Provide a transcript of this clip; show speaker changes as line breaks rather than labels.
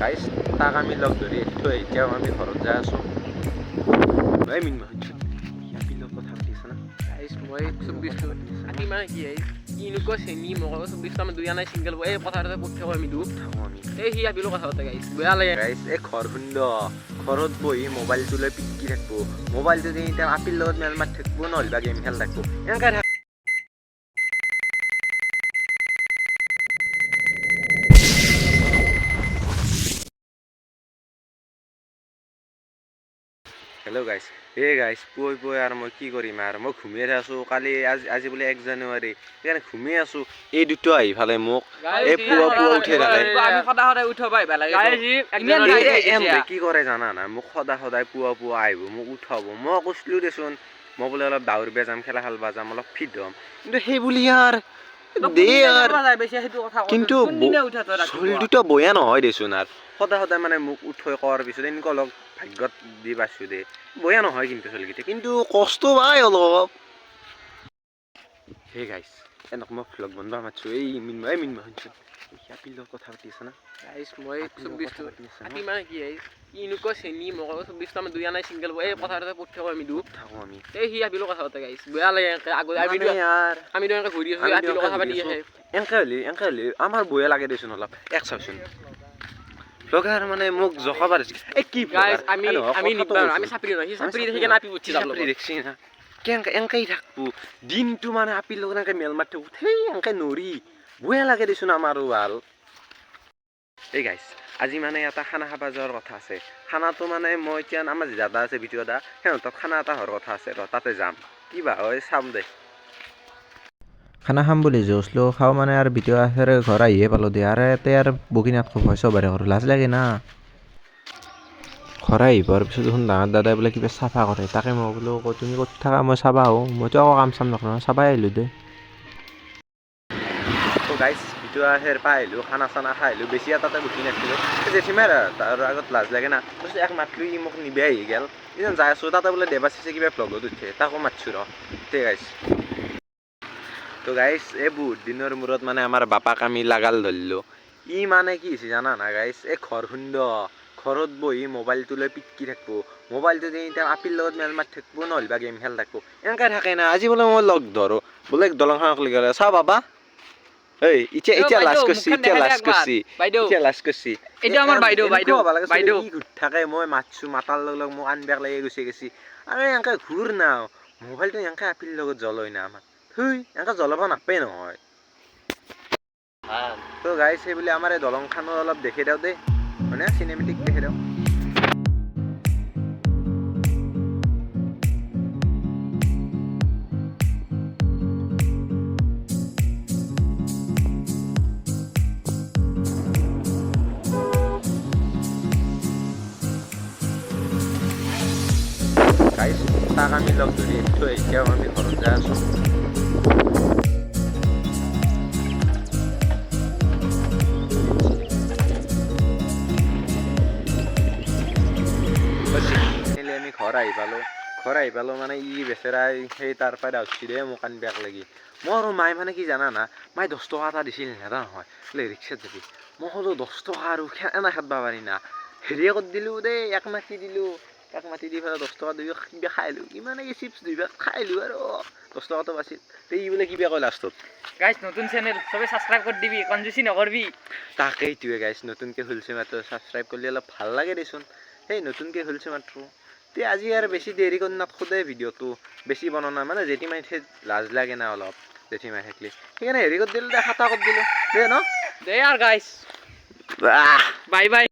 গাইছ তাক আমি লগ ধৰি থৈ এতিয়াও আমি ঘৰত যাই আছোঁ। এই মিন বিলৰ কথা পাতিছে না
গাইছ মই 24 আতি মানে কি কিনো চেনি মোক 24 আমি দুই আনাই চিংগল এই কথাটো পঠিয়াব আমি দু
থাকোঁ আমি
এই সি আপিলৰ কথা পাতে গাইছ বেয়া লাগে
গাইছ এই ঘৰ খুন্দ ঘৰত বহি মোবাইলটো লৈ পিটকি থাকিব মোবাইলটো দি এতিয়া আপিৰ লগত মেল মাৰি থাকিব নহ'লে বা গেম খেল থাকিব এনেকৈ থাক হেল্ল' গাইছ গাইছ পুৱাই আৰু মই কি কৰিম আৰু মই ঘুমিয়ে আছোঁ কালি আজি বোলে 1 জানুৱাৰী সেইকাৰণে ঘুমিয়ে আছোঁ এই দুটা আহি ফালে মোক এই পুৱা উঠে থাকে
আমি সদায় উঠব আহিব লাগে
কি কৰে জানা না মোক সদায় পুৱা আহিব মোক উঠাব মই কৈছিলোঁ দেচোন মই বোলে অলপ দাউৰিব যাম খেলা খেলব যাম অলপ ফিট হ'ম কিন্তু সেই বুলি আর কিন্তু চলি দুটা বয়া নহয় দেচোন আৰু সদায় মানে মোক উঠৈ কৰাৰ পিছত এনেকুৱা অলপ ভাগ্যত দি পাইছোঁ দে বয়া নহয় কিন্তু চলিকেইটা কিন্তু কষ্ট পায় অলপ সেই গাইছ এনেক মই ভ্লগ বনাব মাতিছোঁ এই মিনমা শুনচোন আপিলৰ কথা পাতি আছে না
গাইছ মই 24 আতি মানে কি কিনো চেনি মোক 24 আমি দুই আনাই চিংগল এই কথাটো পঠিয়াব আমি দু
থাকোঁ আমি
এই সি আপিলৰ কথা পাতে গাইছ বেয়া লাগে আমি এনেকৈ ঘূৰি আছোঁ আপিলৰ কথা পাতি আহে
এনেকৈ হ'লে আমাৰ বয়া লাগে দেচোন অলপ এক চাওচোন লগাৰ মানে মোক জখা পাৰিছে এই কি
গাইছ আমি নিবা আমি চাপৰি নহয় সি চাপৰি দেখি নাপি উঠি যাব
দেখছি না এনেকৈ থাকবো দিনটো মানে আপিৰ লগত এনেকৈ মেল মাৰি থাকোঁ সেই এনেকৈ নৰি বয়া লাগে দেচোন আমাৰো ভাল এই গাইছ আজি মানে এটা খানা খাব যোৱাৰ কথা আছে খানাটো মানে মই এতিয়া আমাৰ দাদা আছে ভিডিঅ' দা সিহঁতক খানা এটা হোৱাৰ কথা আছে তাতে যাম কিবা হয় চাম দে
খানা খাম বুলি জোচলো খাওঁ মানে আৰু ভিডিঅ' আছেৰে ঘৰ আহিয়ে পালোঁ দে আৰু ইয়াতে আৰু বগীনাথ ভয় চবৰে ঘৰ লাজ লাগে না ঘৰ আহি পোৱাৰ পিছত দেখোন ডাঙৰ দাদাই বোলে কিবা চাফা কৰে তাকে মই বোলো তুমি ক'ত থাকা মই চাবা আহোঁ মইতো আকৌ কাম চাম নকৰোঁ চাবাই আহিলোঁ দে
গাইছ ভিডিঅ' আহেৰ পাই আহিলোঁ খানা চানা খাই আহিলোঁ বেছি এটাতে গুচি নাছিলোঁ জেঠিমাৰ তাৰ আগত লাজ লাগে না তাৰপিছত এক মাতলো ই মোক নিবে আহি গ'ল ইজন যাই আছোঁ তাতে বোলে দেৱাশিছে কিবা ভ্লগত উঠে তাকো মাতছোঁ তে গাইছ তো গাইছ এই বহুত দিনৰ মূৰত মানে আমাৰ বাপাক আমি লাগাল ধৰিলোঁ ই মানে কি হৈছে জানা না গাইছ এই ঘৰ খুন্দ ঘৰত বহি মোবাইলটো লৈ পিটকি থাকিব মোবাইলটো দি এতিয়া আপিৰ লগত মেল মাৰি থাকিব নহ'লে বা গেম খেল থাকিব এনেকৈ থাকে না আজি বোলে মই লগ ধৰোঁ বোলে দলংখনক লৈ গ'লে চা বাবা এই এতিয়া লাজ কৰিছি
এইটো আমাৰ বাইদেউ
কি ঘূৰি থাকে মই মাতছোঁ মাতাৰ লগে লগে মোক আনবেক লাগি গৈছে আৰু এনেকৈ ঘূৰ না মোবাইলটো এনেকৈ আপিৰ লগত জ্বলাই না আমাক এনেকৈ জ্বলাব নাপায় নহয় তো গাইছ সেই বুলি আমাৰ এই দলংখনো অলপ দেখি দিওঁ দেই মানে চিনেমেটিক দেখি দিওঁ গাইছ তাক আমি লগ ধৰি থৈ এতিয়াও আমি ঘৰত যাই আছোঁ আমি ঘৰ আহি পালোঁ মানে ই বেচেৰাই সেই তাৰ পৰাই ডাউচি দে মোক আনি বেক লাগি মই আৰু মায়ে মানে কি জানা না মায়ে 10 টকা এটা দিছিল নেদা নহয় বোলে ৰিক্সাত যাবি মই ক'লোঁ 10 টকা আৰু এনে খাব পাৰি না হেৰিয়ে কৰি দিলোঁ দেই এক মাতি দিলোঁ এক মাতি দি পেলাই 10 টকা 2 কিবা খাইলোঁ কিমানে কি চিপছ 2 পেক খাইলোঁ আৰু 10 টকাটো বাছিল ই বোলে কিবা কয় লাষ্টত
গাইছ নতুন চেনেল সবে সাবস্ক্রাইব কৰি দিবি কনজুচি নকৰবি
তাকেইটোৱে গাইছ নতুনকৈ খুলিছে মাত্ৰ ছাবস্ক্ৰাইব কৰিলে অলপ ভাল লাগে দেচোন সেই নতুনকৈ খুলিছে মাত্ৰ তে আজি আৰু বেছি দেৰি কৰি নাথাকোঁ ভিডিঅ'টো বেছি বনোৱা নাই মানে জেঠিমাই লাজ লাগে না অলপ জেঠিমাই থাকিলে সেইকাৰণে হেৰি কৰি দিলোঁ দে খাতা কৰি দিলোঁ দে ন
দে আৰু গাইছ বাই বাই